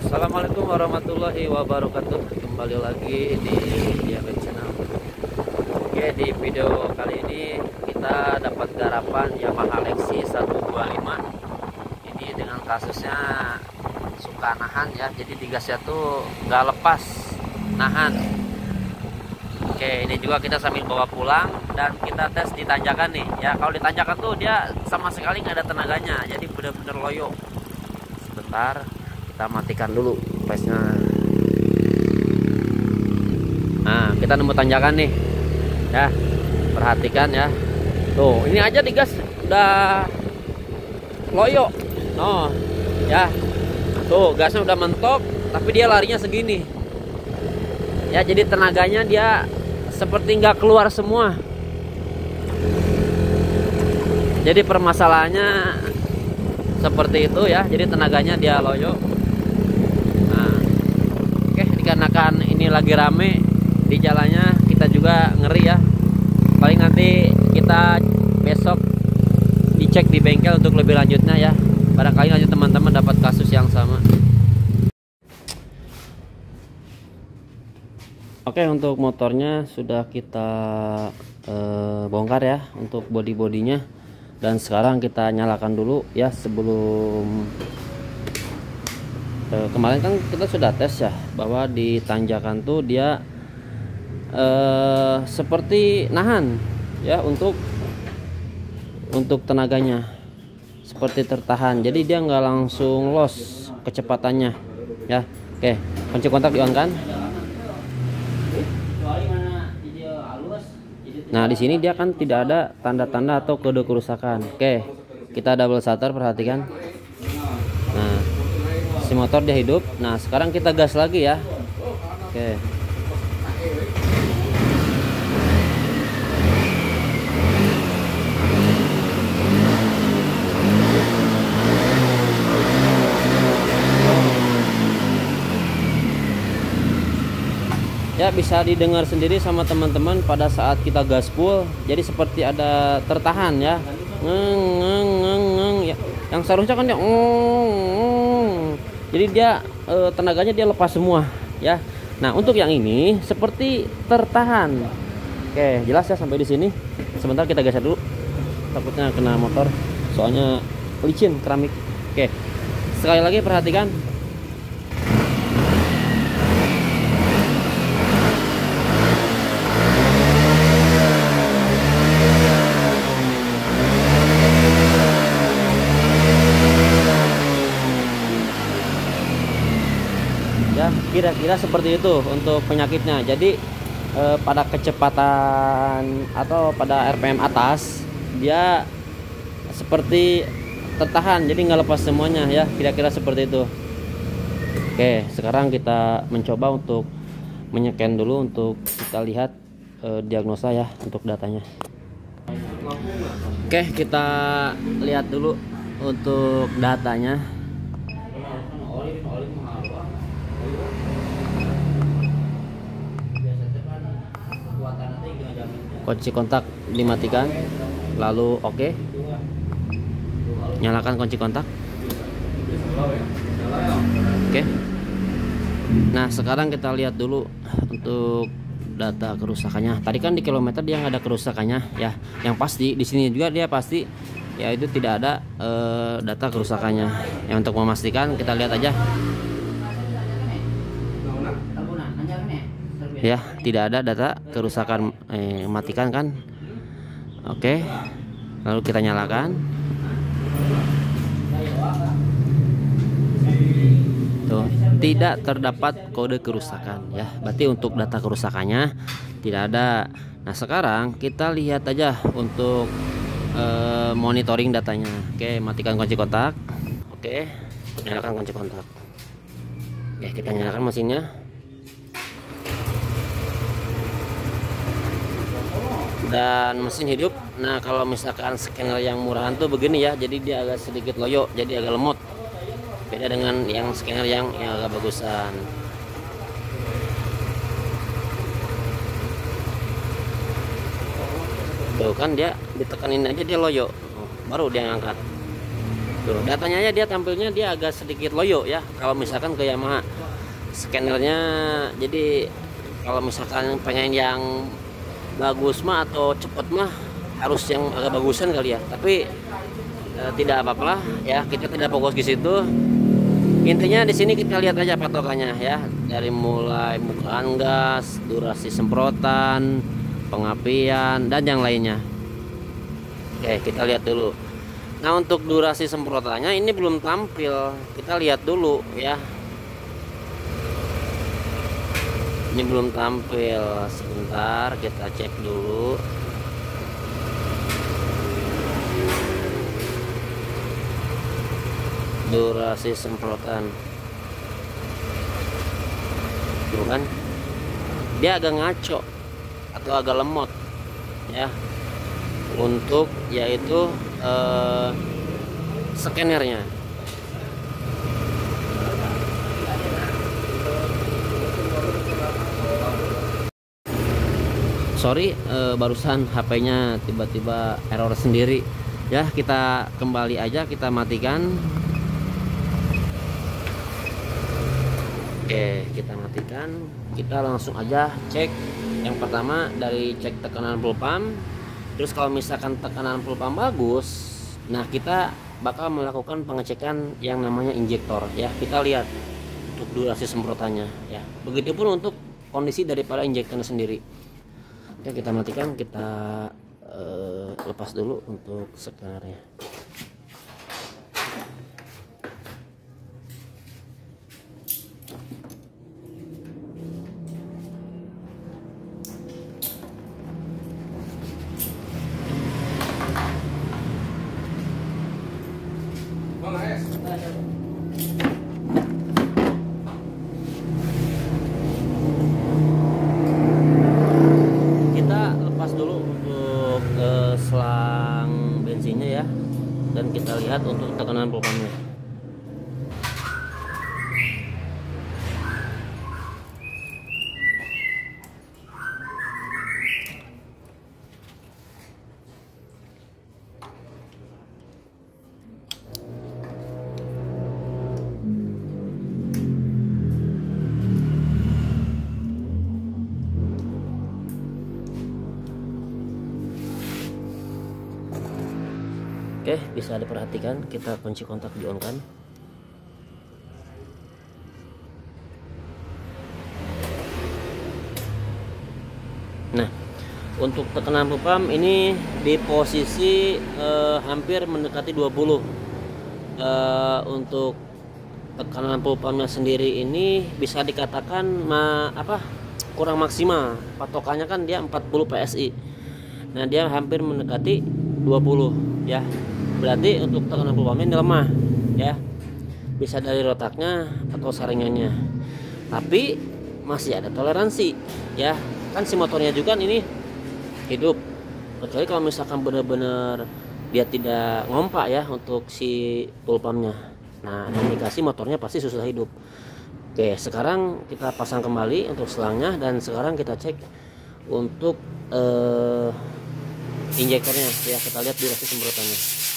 Assalamualaikum warahmatullahi wabarakatuh. Kembali lagi di Diabet Channel. Oke, di video kali ini kita dapat garapan Yamaha Lexi 125. Ini dengan kasusnya suka nahan ya, jadi digasnya tuh nggak lepas, nahan. Oke, ini juga kita sambil bawa pulang dan kita tes di tanjakan nih ya. Kalau di tanjakan tuh dia sama sekali nggak ada tenaganya, jadi bener-bener loyo. Sebentar, kita matikan dulu face-nya. Nah, kita nemu tanjakan nih ya, perhatikan ya. Tuh, ini aja digas udah loyo. Oh ya, tuh gasnya udah mentok, tapi dia larinya segini ya, jadi tenaganya dia seperti nggak keluar semua. Jadi permasalahannya seperti itu ya, jadi tenaganya dia loyo. Dikarenakan ini lagi rame di jalannya, kita juga ngeri ya. Paling nanti kita besok dicek di bengkel untuk lebih lanjutnya ya. Barangkali nanti teman-teman dapat kasus yang sama. Oke, untuk motornya sudah kita bongkar ya, untuk bodi-bodinya. Dan sekarang kita nyalakan dulu ya, sebelum kemarin kan kita sudah tes ya, bahwa di tanjakan tuh dia seperti nahan ya, untuk tenaganya seperti tertahan, jadi dia nggak langsung loss kecepatannya ya. Oke, kunci kontak di on kan. Nah, di sini dia kan tidak ada tanda-tanda atau kode kerusakan. Oke, kita double shutter, perhatikan. Nah, si motor dia hidup. Nah, sekarang kita gas lagi ya. Oke. Ya, bisa didengar sendiri sama teman-teman pada saat kita gas full, jadi seperti ada tertahan ya. Ya. Yang seharusnya kan dia jadi dia tenaganya dia lepas semua ya. Nah, untuk yang ini seperti tertahan. Oke, jelas ya sampai di sini. Sebentar kita geser dulu, takutnya kena motor, soalnya licin keramik. Oke, sekali lagi perhatikan. Ya, kira-kira seperti itu untuk penyakitnya. Jadi pada kecepatan atau pada RPM atas dia seperti tertahan, jadi nggak lepas semuanya ya, kira-kira seperti itu. Oke, sekarang kita mencoba untuk menyeken dulu untuk kita lihat diagnosa ya untuk datanya. Oke, kita lihat dulu untuk datanya. Kunci kontak dimatikan, lalu oke. Nyalakan kunci kontak. Oke. Nah, sekarang kita lihat dulu untuk data kerusakannya. Tadi kan di kilometer dia nggak ada kerusakannya ya. Yang pasti di sini juga dia pasti ya, itu tidak ada data kerusakannya. Yang untuk memastikan kita lihat aja. Ya, tidak ada data kerusakan. Matikan kan. Oke, lalu kita nyalakan. Tuh, tidak terdapat kode kerusakan ya, berarti untuk data kerusakannya tidak ada. Nah, sekarang kita lihat aja untuk monitoring datanya. Oke, matikan kunci kontak. Oke, nyalakan kunci kontak. Oke, kita nyalakan mesinnya. Dan mesin hidup. Nah, kalau misalkan scanner yang murahan tuh begini ya, jadi dia agak sedikit loyo, jadi agak lemot, beda dengan yang scanner yang agak bagusan. Tuh kan dia ditekanin aja dia loyo, baru dia ngangkat. Tuh, datanya aja dia tampilnya dia agak sedikit loyo ya kalau misalkan ke Yamaha. Scannernya jadi kalau misalkan pengen yang bagus mah atau cepet mah harus yang agak bagusan kali ya, tapi tidak apa-apa lah ya, kita tidak fokus di situ. Intinya di sini kita lihat aja patokannya ya, dari mulai mukaan gas, durasi semprotan, pengapian dan yang lainnya. Oke, kita lihat dulu. Nah, untuk durasi semprotannya ini belum tampil, kita lihat dulu ya. Ini belum tampil, sebentar kita cek dulu. Durasi semprotan, tuh kan dia agak ngaco atau agak lemot ya, untuk yaitu scannernya. Sorry, barusan HP-nya tiba-tiba error sendiri ya. Kita kembali aja, kita matikan. Oke, kita matikan. Kita langsung aja cek. Yang pertama dari cek tekanan full pump. Terus kalau misalkan tekanan full pump bagus, nah kita bakal melakukan pengecekan yang namanya injektor ya. Kita lihat untuk durasi semprotannya ya. Begitupun untuk kondisi daripada injektornya sendiri. Oke, kita matikan, kita lepas dulu untuk scannernya. Selang bensinnya ya, dan kita lihat untuk tekanan pumpnya. Oke, bisa diperhatikan, kita kunci kontak di on kan. Nah, untuk tekanan pump ini di posisi hampir mendekati 20. Untuk tekanan pumpnya sendiri ini bisa dikatakan kurang maksimal. Patokannya kan dia 40 PSI. Nah, dia hampir mendekati 20 ya. Berarti untuk tekanan pumpnya ini lemah ya, bisa dari rotaknya atau saringannya, tapi masih ada toleransi ya. Kan si motornya juga ini hidup, kecuali kalau misalkan benar-benar dia tidak ngompak ya untuk si pumpnya. Nah, indikasi motornya pasti susah hidup. Oke, sekarang kita pasang kembali untuk selangnya, dan sekarang kita cek untuk injektornya ya. Kita lihat durasi semprotannya.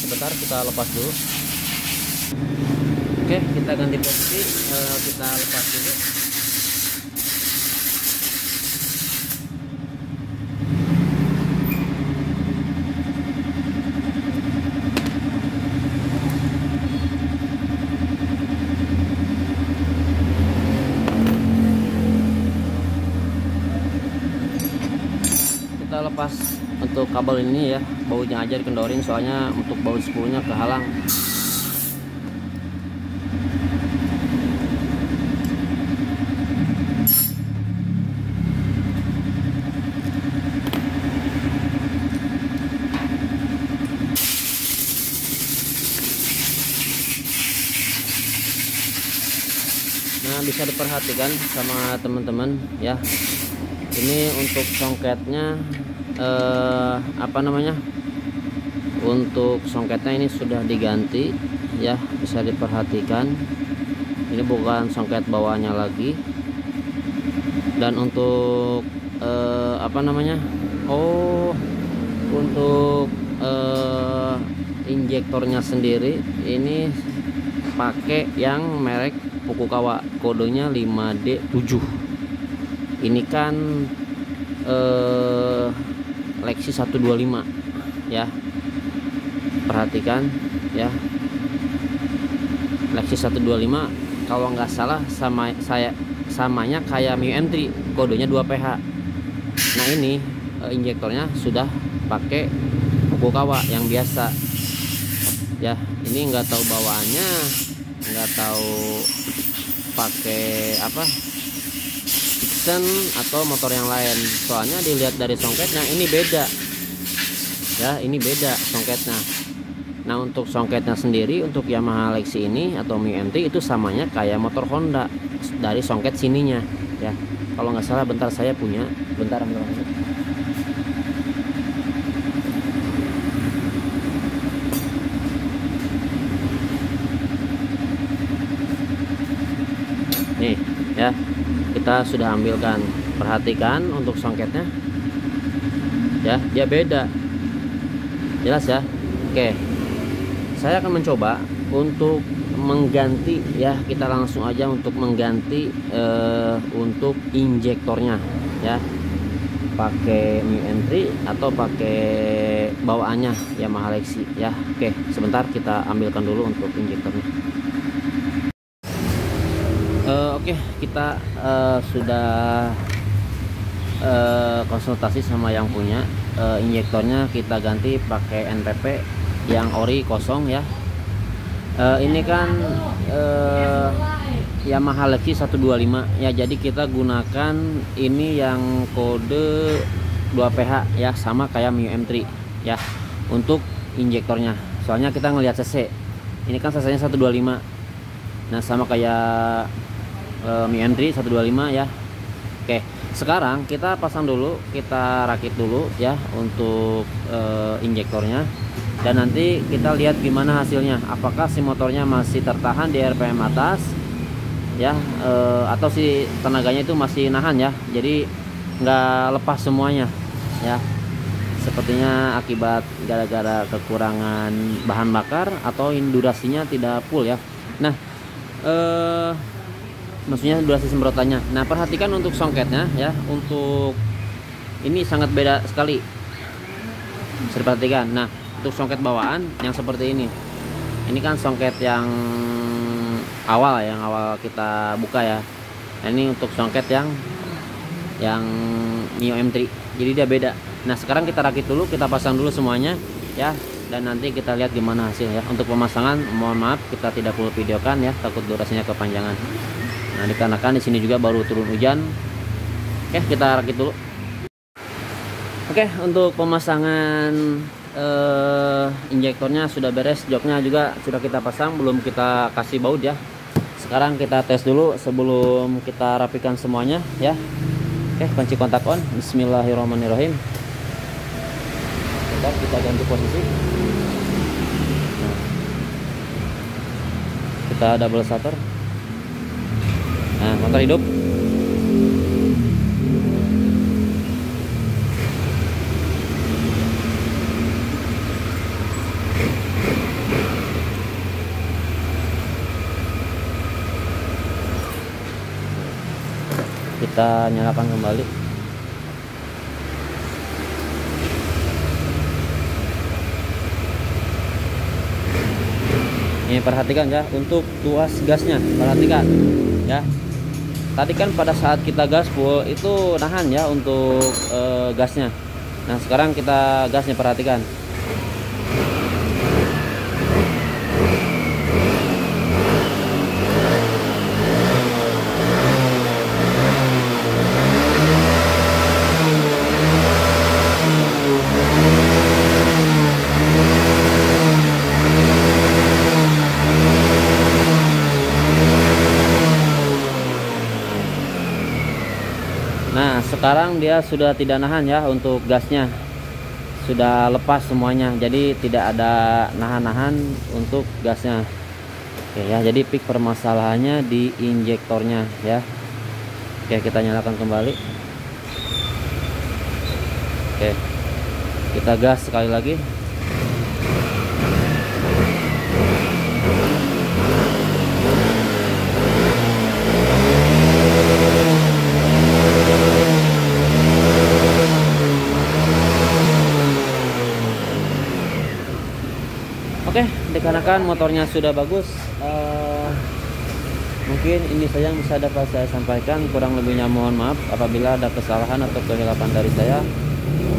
Sebentar, kita lepas dulu. Oke, kita ganti posisi, kita lepas dulu. Kita lepas untuk kabel ini ya, baunya aja dikendorin, soalnya untuk baut 10-nya kehalang. Nah, bisa diperhatikan sama teman-teman ya, ini untuk songketnya untuk songketnya ini sudah diganti ya, bisa diperhatikan Ini bukan songket bawahnya lagi. Dan untuk apa namanya, untuk injektornya sendiri ini pakai yang merek Fukuoka, kodenya 5D7. Ini kan Lexi 125 ya, perhatikan ya. Lexi 125 kalau nggak salah samanya kayak Mio M3, kodenya 2PH. Nah ini injektornya sudah pakai Fukuoka yang biasa ya. Ini nggak tahu bawaannya, nggak tahu pakai apa, Dixon atau motor yang lain. Soalnya dilihat dari songketnya ini beda ya, ini beda songketnya. Nah untuk songketnya sendiri untuk Yamaha Lexi ini atau Mio M3 itu samanya kayak motor Honda dari songket sininya ya. Kalau nggak salah, bentar saya punya, bentar ambil lagi. Nih ya, kita sudah ambilkan. Perhatikan untuk songketnya ya, dia beda, jelas ya. Oke, saya akan mencoba untuk mengganti ya. Kita langsung aja untuk mengganti untuk injektornya ya, pakai Mio M3 atau pakai bawaannya Yamaha Lexi ya. Oke, sebentar kita ambilkan dulu untuk injektornya. Oke, kita sudah konsultasi sama yang punya. Injektornya kita ganti pakai NPP yang ori kosong ya. Ini kan Yamaha Lexi 125 ya, jadi kita gunakan ini yang kode 2PH ya, sama kayak Mio M3 ya untuk injektornya. Soalnya kita ngelihat cc, ini kan cc nya 125. Nah sama kayak Mio M3 125 ya. Oke, sekarang kita pasang dulu, kita rakit dulu ya untuk injektornya, dan nanti kita lihat gimana hasilnya. Apakah si motornya masih tertahan di RPM atas ya, atau si tenaganya itu masih nahan ya, jadi nggak lepas semuanya ya. Sepertinya akibat gara-gara kekurangan bahan bakar atau durasinya tidak full ya. Nah maksudnya durasi semprotannya. Nah perhatikan untuk songketnya ya, untuk ini sangat beda sekali, bisa diperhatikan. Nah untuk songket bawaan yang seperti ini kan songket yang awal ya, yang awal kita buka ya. Nah ini untuk songket yang Mio M3, jadi dia beda. Nah sekarang kita rakit dulu, kita pasang dulu semuanya ya, dan nanti kita lihat gimana hasilnya. Untuk pemasangan mohon maaf kita tidak perlu videokan ya, takut durasinya kepanjangan. Nah dikarenakan di sini juga baru turun hujan. Oke, kita rakit dulu. Oke, untuk pemasangan injektornya sudah beres, joknya juga sudah kita pasang, belum kita kasih baut ya. Sekarang kita tes dulu sebelum kita rapikan semuanya ya. Oke, kunci kontak on. Bismillahirrahmanirrahim. Kita ganti posisi. Nah, kita double shutter. Nah, motor hidup. Kita nyalakan kembali. Ini perhatikan ya untuk tuas gasnya, perhatikan ya. Tadi kan pada saat kita gas full itu nahan ya untuk gasnya. Nah sekarang kita gasnya, perhatikan. Nah sekarang dia sudah tidak nahan ya, untuk gasnya sudah lepas semuanya, jadi tidak ada nahan-nahan untuk gasnya. Oke ya, jadi pik permasalahannya di injektornya ya. Oke, kita nyalakan kembali. Oke, kita gas sekali lagi. Oke, dikarenakan motornya sudah bagus, mungkin ini saja yang bisa dapat saya sampaikan. Kurang lebihnya mohon maaf apabila ada kesalahan atau kehilapan dari saya.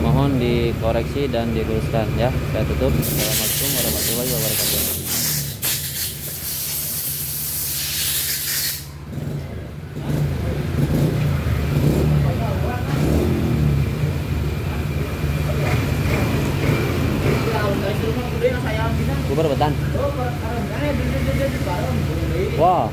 Mohon dikoreksi dan diluruskan ya. Saya tutup. Assalamualaikum warahmatullahi wabarakatuh. Bubar betan. Wah.